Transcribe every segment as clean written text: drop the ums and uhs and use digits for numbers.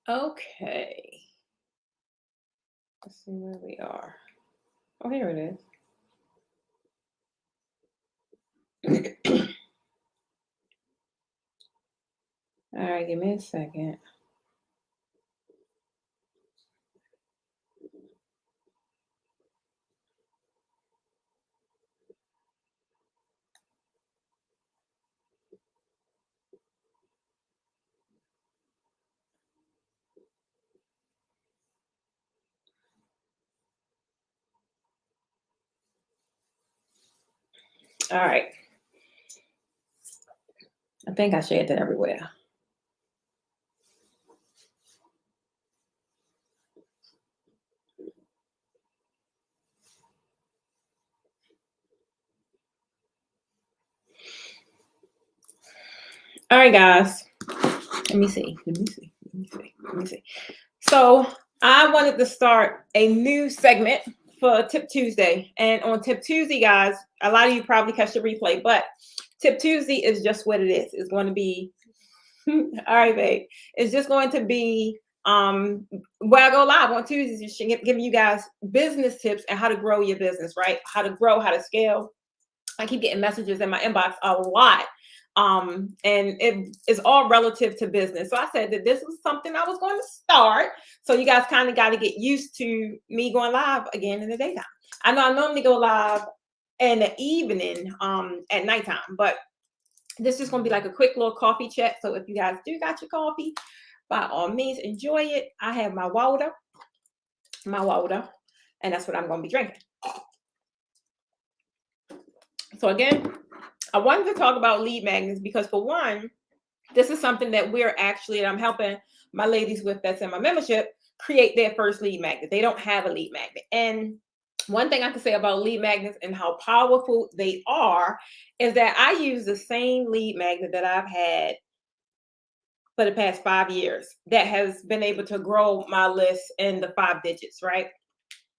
Okay. Let's see where we are. Oh, here it is. All right, give me a second. All right. I think I shared that everywhere. All right, guys. Let me see. So I wanted to start a new segment for Tip Tuesday. And on Tip Tuesday, guys, a lot of you probably catch the replay, but Tip Tuesday is just what it is. It's going to be, all right, babe. It's just going to be where I go live on Tuesdays, giving you guys business tips and how to grow your business, right? How to grow, how to scale. I keep getting messages in my inbox a lot. And it is all relative to business. So I said that this was something I was going to start. So you guys kind of got to get used to me going live again in the daytime. I know I normally go live in the evening at nighttime, but this is going to be like a quick little coffee chat. So if you guys do got your coffee, by all means, enjoy it. I have my water, and that's what I'm going to be drinking. So again, I wanted to talk about lead magnets because for one, this is something that I'm helping my ladies with that's in my membership create their first lead magnet. They don't have a lead magnet. And one thing I can say about lead magnets and how powerful they are is that I use the same lead magnet that I've had for the past 5 years that has been able to grow my list in the 5 digits, right?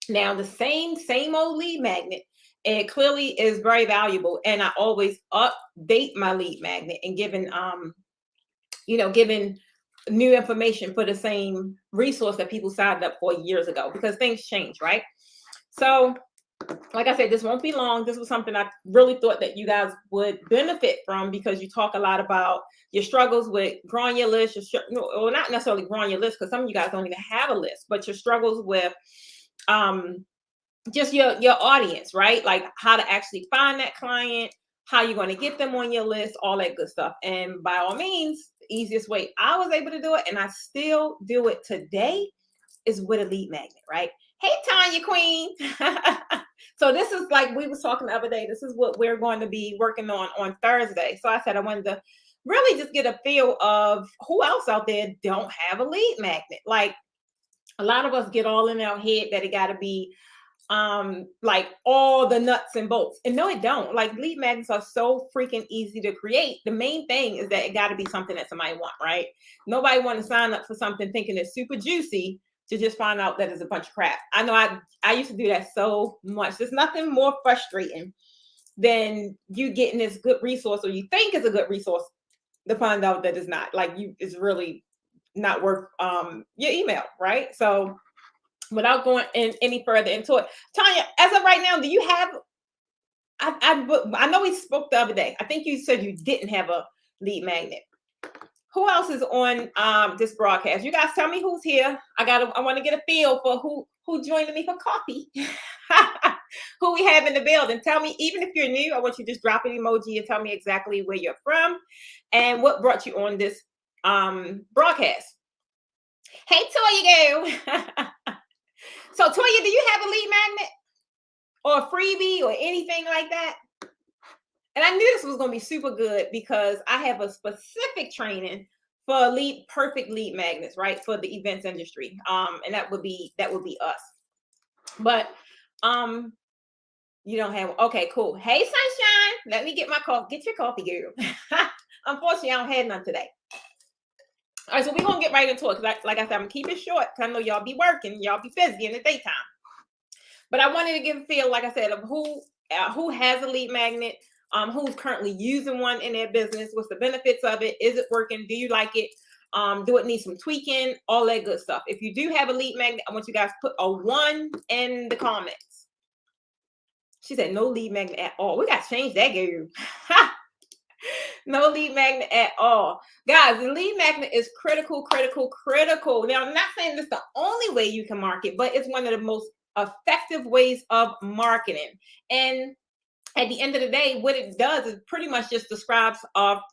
Now, the same old lead magnet, it clearly is very valuable. And I always update my lead magnet and giving new information for the same resource that people signed up for years ago because things change, right? So, like I said, this won't be long. This was something I really thought that you guys would benefit from because you talk a lot about your struggles with growing your list, or not necessarily growing your list because some of you guys don't even have a list, but your struggles with just your audience, right? Like how to actually find that client, how you're going to get them on your list, all that good stuff. And by all means, the easiest way I was able to do it, and I still do it today, is with a lead magnet, right? Hey, Tanya Queen. So this is like we was talking the other day. This is what we're going to be working on Thursday. So I said I wanted to really just get a feel of who else out there don't have a lead magnet. Like a lot of us get all in our head that it got to be like all the nuts and bolts, and no, it don't. Like lead magnets are so freaking easy to create. The main thing is that it got to be something that somebody want, right? Nobody want to sign up for something thinking it's super juicy to just find out that it's a bunch of crap. I know I used to do that so much. There's nothing more frustrating than you getting this good resource, or you think it's a good resource, to find out that it's not. Like it's really not worth your email, right? So without going any further into it, Tanya, as of right now, do you have? I know we spoke the other day. I think you said you didn't have a lead magnet. Who else is on this broadcast? You guys tell me who's here. I want to get a feel for who joined me for coffee. Who we have in the building. Tell me, even if you're new, I want you to just drop an emoji and tell me exactly where you're from and what brought you on this broadcast. Hey, Toya, so Toya, do you have a lead magnet or a freebie or anything like that? And I knew this was going to be super good because I have a specific training for perfect lead magnets, right? For the events industry. And that would be us. But you don't have, okay, cool. Hey, Sunshine, let me get my coffee. Get your coffee, girl. Unfortunately, I don't have none today. All right, so we're gonna get right into it because, like I said, I'm gonna keep it short because I know y'all be working, y'all be busy in the daytime. But I wanted to give a feel, like I said, of who has a lead magnet, who's currently using one in their business, what's the benefits of it, is it working, do you like it, do it need some tweaking, all that good stuff. If you do have a lead magnet, I want you guys to put a 1 in the comments. She said no lead magnet at all. We got to change that, girl. No lead magnet at all. Guys, the lead magnet is critical, critical, critical. Now, I'm not saying it's the only way you can market, but it's one of the most effective ways of marketing. And at the end of the day, what it does is pretty much just describes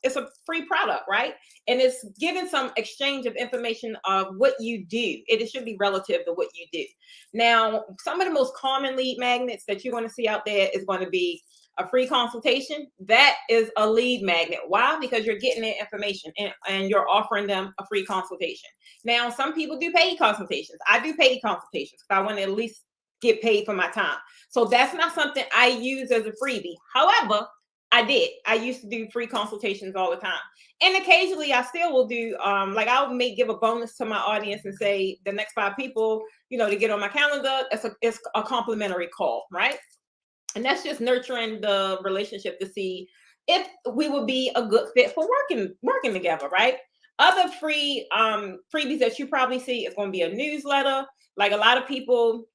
it's a free product, right? And it's giving some exchange of information of what you do. It should be relative to what you do. Now, some of the most common lead magnets that you're going to see out there is going to be a free consultation. That is a lead magnet. Why? Because you're getting their information and you're offering them a free consultation. Now, some people do paid consultations. I do paid consultations because I want to at least get paid for my time. So that's not something I use as a freebie. However, I used to do free consultations all the time. And occasionally I still will do, like may give a bonus to my audience and say the next 5 people, to get on my calendar, it's a complimentary call, right? And that's just nurturing the relationship to see if we would be a good fit for working together, right? Other free freebies that you probably see is going to be a newsletter. Like a lot of people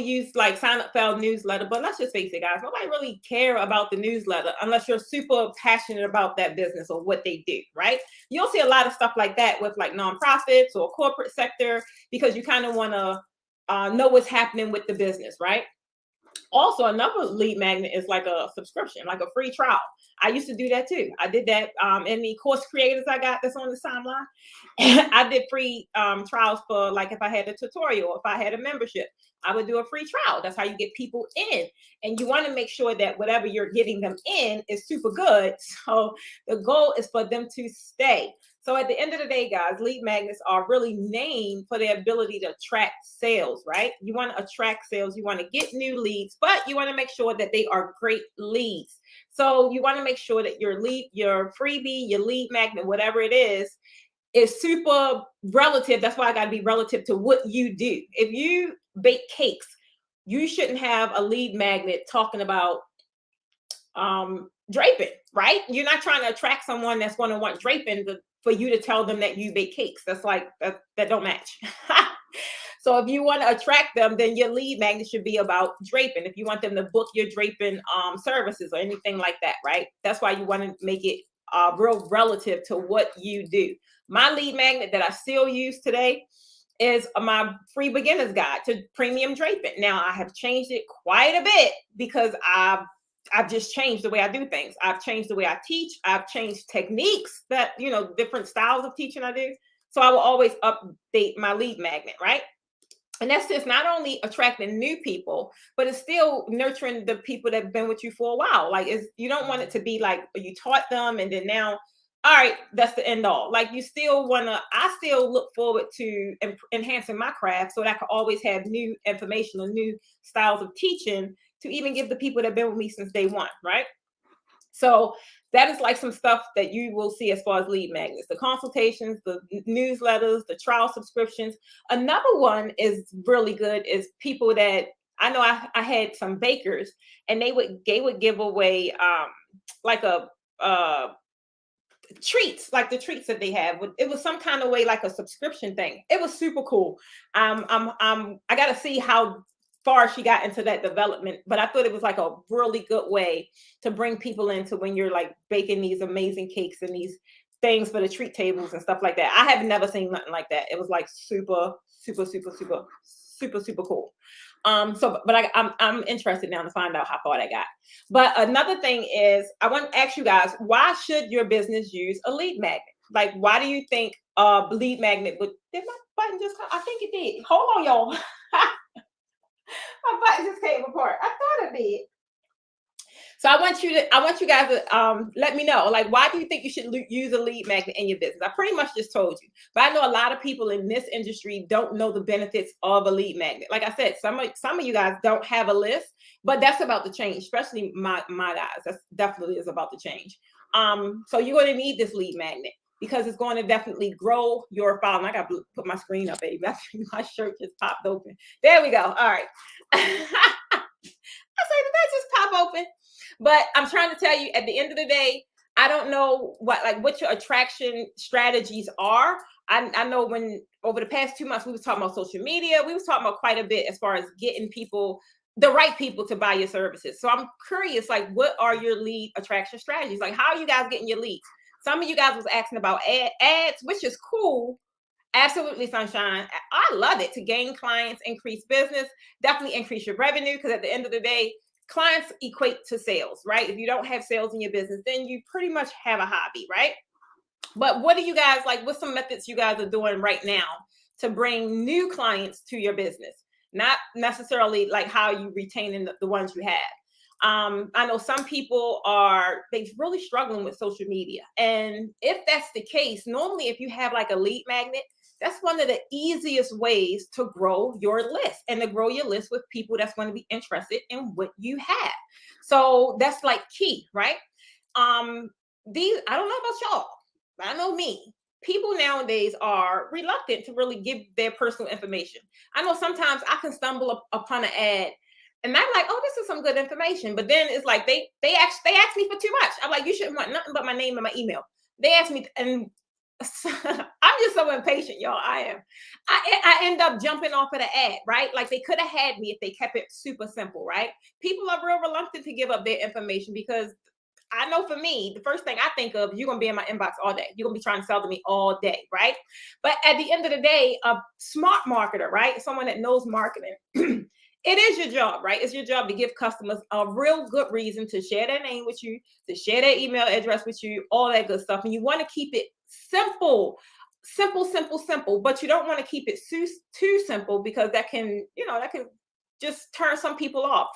use like sign up for our newsletter, but let's just face it, guys, nobody really care about the newsletter unless you're super passionate about that business or what they do, right? You'll see a lot of stuff like that with like nonprofits or corporate sector because you kind of want to know what's happening with the business, right? Also, another lead magnet is like a subscription, like a free trial. I used to do that too. I did that in the course creators I got that's on the timeline. I did free trials for like if I had a tutorial, if I had a membership, I would do a free trial. That's how you get people in. And you want to make sure that whatever you're getting them in is super good. So the goal is for them to stay. So at the end of the day, guys, lead magnets are really named for their ability to attract sales, right? You want to attract sales. You want to get new leads, but you want to make sure that they are great leads. So you want to make sure that your freebie, your lead magnet, whatever it is super relative. That's why I got to be relative to what you do. If you bake cakes, you shouldn't have a lead magnet talking about draping, right? You're not trying to attract someone that's going to want draping for you to tell them that you bake cakes. That's like that don't match. So if you want to attract them, then your lead magnet should be about draping. If you want them to book your draping services or anything like that, right? That's why you want to make it real relative to what you do. My lead magnet that I still use today is my free beginner's guide to premium draping. Now I have changed it quite a bit because I've just changed the way I do things. I've changed the way I teach. I've changed techniques that, different styles of teaching I do. So I will always update my lead magnet, right? And that's just not only attracting new people, but it's still nurturing the people that have been with you for a while. Like you don't want it to be like you taught them and then now, all right, that's the end all. Like I still look forward to enhancing my craft so that I can always have new information or new styles of teaching to even give the people that have been with me since day one, right? So that is like some stuff that you will see as far as lead magnets, the consultations, the newsletters, the trial subscriptions. Another one is really good is people that I know I had some bakers and they would give away like a treats, like the treats that they have. It was some kind of way like a subscription thing. It was super cool. I got to see how far she got into that development, but I thought it was like a really good way to bring people into when you're like baking these amazing cakes and these things for the treat tables and stuff like that. I have never seen nothing like that. It was like super, super, super, super, super, super cool. But I'm interested now to find out how far that got. But another thing is I want to ask you guys, why should your business use a lead magnet? Like, why do you think a lead magnet did my button just come? I think it did. Hold on, y'all. My button just came apart. I thought it did. So I want you guys to let me know, like, why do you think you should use a lead magnet in your business? I pretty much just told you, but I know a lot of people in this industry don't know the benefits of a lead magnet. Like I said, some of you guys don't have a list, but that's about to change, especially my guys. That's definitely is about to change. So you're going to need this lead magnet. because it's going to definitely grow your following. I got to put my screen up, baby. My shirt just popped open. There we go. All right. I say, did that just pop open? But I'm trying to tell you, at the end of the day, I don't know what your attraction strategies are. I know when over the past 2 months we was talking about social media, we was talking about quite a bit as far as getting people, the right people to buy your services. So I'm curious, like, what are your lead attraction strategies? Like, how are you guys getting your leads? Some of you guys was asking about ads, which is cool. Absolutely, Sunshine. I love it to gain clients, increase business, definitely increase your revenue, because at the end of the day, clients equate to sales, right? If you don't have sales in your business, then you pretty much have a hobby, right? But what do you guys like? What's some methods you guys are doing right now to bring new clients to your business? Not necessarily like how you retaining the ones you have. I know some people they're really struggling with social media. And if that's the case, normally if you have like a lead magnet, that's one of the easiest ways to grow your list and to grow your list with people that's going to be interested in what you have. So that's like key, right? I don't know about y'all, but I know me. People nowadays are reluctant to really give their personal information. I know sometimes I can stumble upon an ad and I'm like, oh, this is some good information. But then it's like they ask me for too much. I'm like, you shouldn't want nothing but my name and my email. They ask me, and I'm just so impatient, y'all. I am. I end up jumping off of the ad, right? Like they could have had me if they kept it super simple, right? People are real reluctant to give up their information because I know for me, the first thing I think of, you're going to be in my inbox all day. You're going to be trying to sell to me all day, right? But at the end of the day, a smart marketer, right? Someone that knows marketing, it is your job, right? It's your job to give customers a real good reason to share their name with you, to share their email address with you, all that good stuff. And you want to keep it simple, simple, but you don't want to keep it too simple because that can just turn some people off.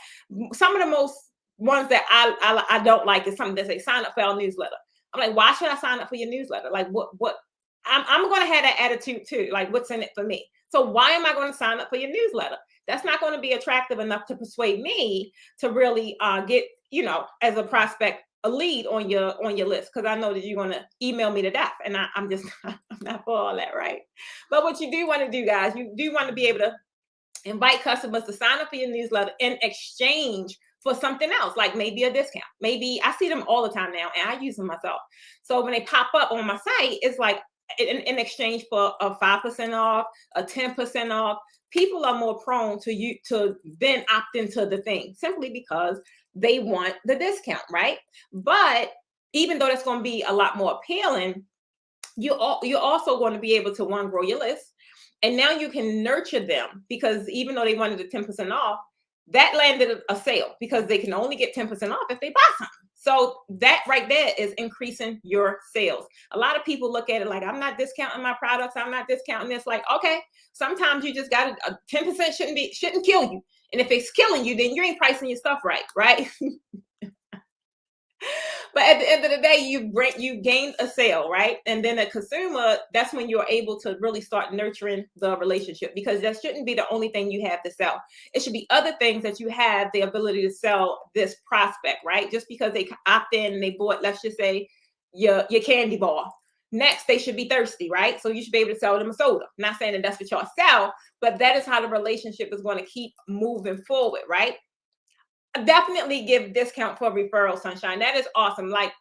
Some of the most ones that I don't like is something that say sign up for our newsletter. I'm like, why should I sign up for your newsletter? Like what I'm going to have that attitude too. Like what's in it for me? So why am I going to sign up for your newsletter? That's not going to be attractive enough to persuade me to really get, as a prospect, a lead on your list, because I know that you're going to email me to death, and I'm just I'm not for all that, right? But what you do want to do, guys, you do want to be able to invite customers to sign up for your newsletter in exchange for something else, like maybe a discount. Maybe I see them all the time now, and I use them myself. So when they pop up on my site, it's like in exchange for a 5% off, a 10% off. People are more prone to then opt into the thing simply because they want the discount, right? But even though that's going to be a lot more appealing, you're also going to be able to grow your list, and now you can nurture them, because even though they wanted the 10% off, that landed a sale because they can only get 10% off if they buy something. So that right there is increasing your sales. A lot of people look at it like, I'm not discounting my products, I'm not discounting this. Like, okay, sometimes you just got 10% shouldn't kill you. And if it's killing you, then you ain't pricing your stuff right? But at the end of the day, you gained a sale, right? And then a consumer, that's when you're able to really start nurturing the relationship, because that shouldn't be the only thing you have to sell. It should be other things that you have the ability to sell this prospect, right? Just because they opt in and they bought, let's just say, your candy bar. Next, they should be thirsty, right? So you should be able to sell them a soda. I'm not saying that that's what y'all sell, but that is how the relationship is going to keep moving forward, right? Definitely give discount for referral, Sunshine. That is awesome. Like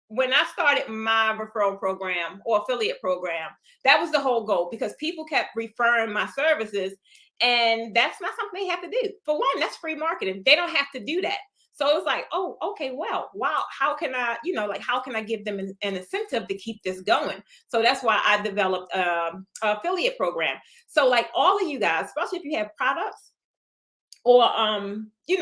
when I started my referral program or affiliate program, that was the whole goal, because people kept referring my services, and that's not something they have to do. For one, that's free marketing. They don't have to do that. So it was like, oh, okay, well, wow, how can I, how can I give them an incentive to keep this going? So that's why I developed an affiliate program. So like all of you guys, especially if you have products, or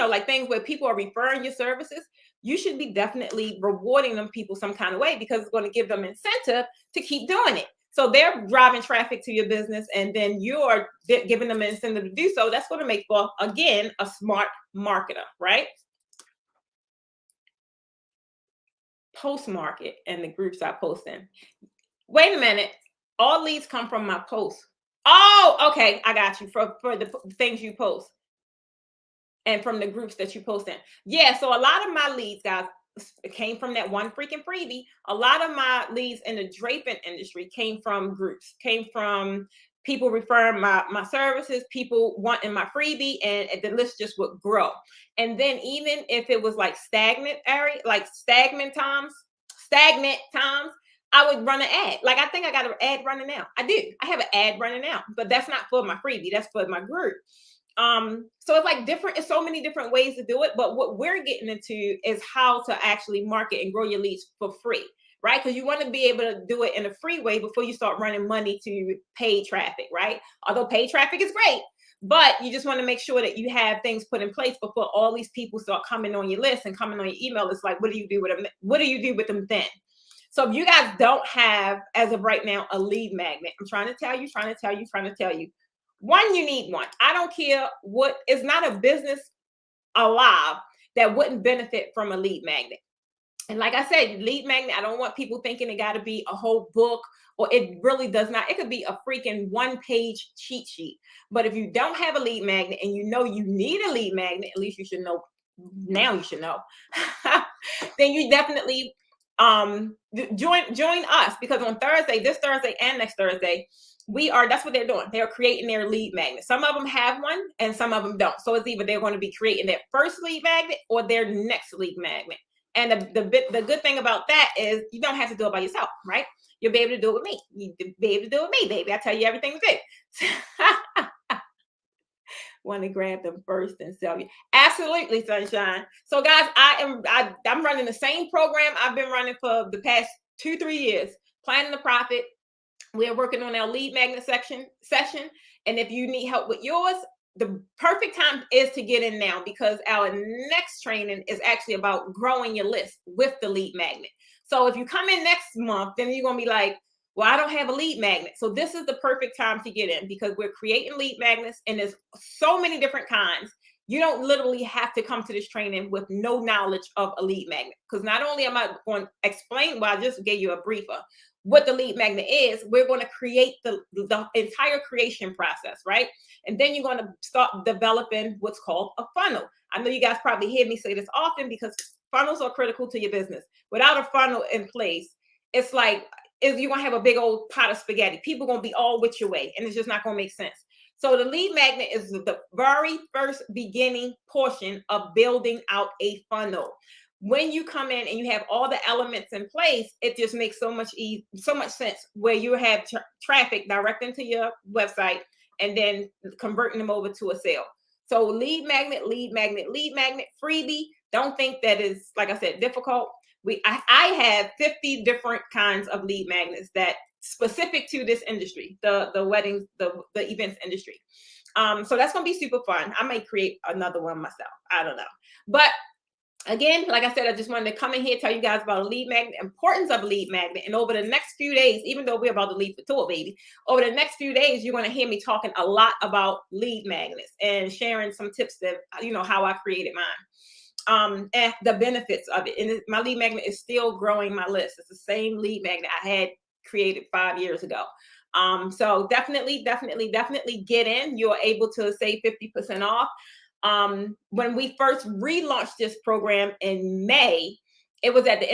like things where people are referring your services, you should be definitely rewarding them people some kind of way, because it's going to give them incentive to keep doing it. So they're driving traffic to your business, and then you're giving them an incentive to do so. That's going to make for, again, a smart marketer, right? Post market and the groups I post in. Wait a minute. All leads come from my posts. Oh, okay. I got you for the things you post. And from the groups that you post in. Yeah, so a lot of my leads, guys, it came from that one freaking freebie. A lot of my leads in the draping industry came from groups, came from people referring my services, people wanting my freebie, and the list just would grow. And then even if it was like stagnant times, I would run an ad. Like I think I got an ad running now. I do. I have an ad running now, but that's not for my freebie. That's for my group. So it's like different, it's so many different ways to do it, but what we're getting into is how to actually market and grow your leads for free, right? Because you want to be able to do it in a free way before you start running money to paid traffic, right? Although paid traffic is great, but you just want to make sure that you have things put in place before all these people start coming on your list and coming on your email. It's like, what do you do with them? What do you do with them then? So if you guys don't have, as of right now, a lead magnet, I'm trying to tell you, one, you need one. I don't care what, it's not a business alive that wouldn't benefit from a lead magnet. And like I said, lead magnet, I don't want people thinking it got to be a whole book, or it really does not. It could be a freaking one-page cheat sheet. But if you don't have a lead magnet and you know you need a lead magnet, at least you should know now, you should know, then you definitely join us, because on Thursday, this Thursday and next Thursday, that's what they're doing. They're creating their lead magnet. Some of them have one and some of them don't. So it's either they're going to be creating their first lead magnet or their next lead magnet. And the good thing about that is you don't have to do it by yourself, right? You'll be able to do it with me. You'll be able to do it with me, baby. I tell you everything to do. Want to grab them first and sell you. Absolutely, sunshine. So guys, I'm running the same program I've been running for the past 2-3 years, Planning to Profit. We are working on our lead magnet session. And if you need help with yours, the perfect time is to get in now, because our next training is actually about growing your list with the lead magnet. So if you come in next month, then you're going to be like, well, I don't have a lead magnet. So this is the perfect time to get in, because we're creating lead magnets and there's so many different kinds. You don't literally have to come to this training with no knowledge of a lead magnet, because not only am I going to explain, well, I just gave you a briefer, what the lead magnet is, we're going to create the entire creation process, right? And then you're going to start developing what's called a funnel. I know you guys probably hear me say this often, because funnels are critical to your business. Without a funnel in place, it's like, you're going to have a big old pot of spaghetti. People are going to be all with your way, and it's just not going to make sense. So the lead magnet is the very first beginning portion of building out a funnel. When you come in and you have all the elements in place, it just makes so much sense, where you have traffic directing to your website and then converting them over to a sale. So lead magnet, freebie. Don't think that is, like I said, difficult. I have 50 different kinds of lead magnets that specific to this industry, the weddings, the events industry. So that's going to be super fun. I may create another one myself. I don't know. But again, like I said, I just wanted to come in here, tell you guys about a lead magnet, importance of a lead magnet. And over the next few days, even though we're about to leave for tour, baby, over the next few days, you're going to hear me talking a lot about lead magnets and sharing some tips that, how I created mine. And the benefits of it. And my lead magnet is still growing my list. It's the same lead magnet I had created 5 years ago. So definitely get in. You're able to save 50% off. When we first relaunched this program in May, it was at the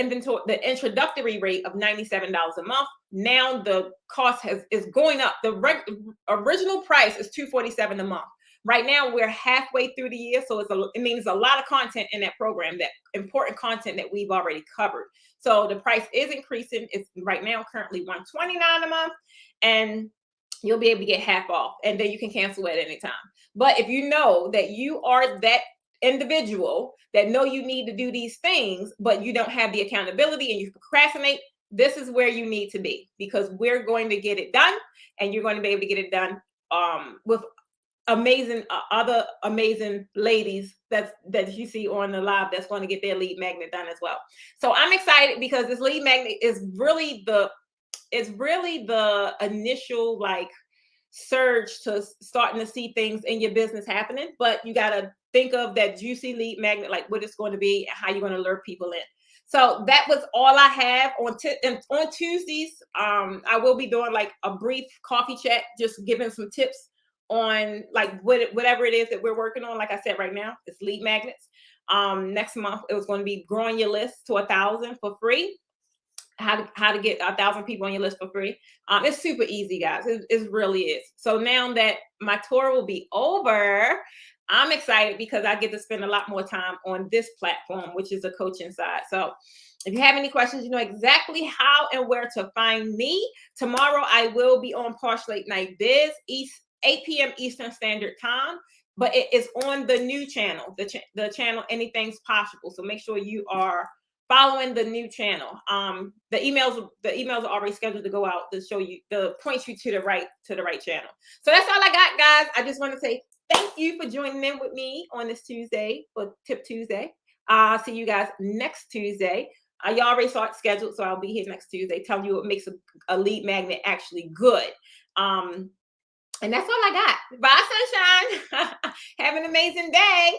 introductory rate of $97 a month. Now the cost is going up. The original price is $247 a month. Right now we're halfway through the year, so it means a lot of content in that program, that important content that we've already covered. So the price is increasing. It's right now currently $129 a month, and you'll be able to get half off, and then you can cancel at any time. But if you know that you are that individual that know you need to do these things, but you don't have the accountability and you procrastinate, this is where you need to be, because we're going to get it done, and you're going to be able to get it done with other amazing ladies that you see on the live that's going to get their lead magnet done as well. So I'm excited, because this lead magnet is really the initial surge to starting to see things in your business happening. But you got to think of that juicy lead magnet, like what it's going to be and how you're going to lure people in. So that was all I have on Tuesdays. I will be doing a brief coffee chat, just giving some tips on whatever it is that we're working on. Like I said, right now it's lead magnets. Next month it was going to be growing your list to 1,000 for free. How to get 1,000 people on your list for free. It's super easy, guys. It really is. So now that my tour will be over, I'm excited because I get to spend a lot more time on this platform, which is the coaching side. So if you have any questions, you know exactly how and where to find me. Tomorrow I will be on Posh Late Night Biz, 8 p.m. Eastern Standard Time, but it is on the new channel, the channel Anything's Possible. So make sure you are following the new channel. The emails are already scheduled to go out to show you, to point you to the right channel. So that's all I got, guys. I just want to say thank you for joining in with me on this Tuesday for Tip Tuesday. See you guys next Tuesday. You already saw it scheduled, so I'll be here next Tuesday telling you what makes a lead magnet actually good. And that's all I got. Bye, sunshine. Have an amazing day.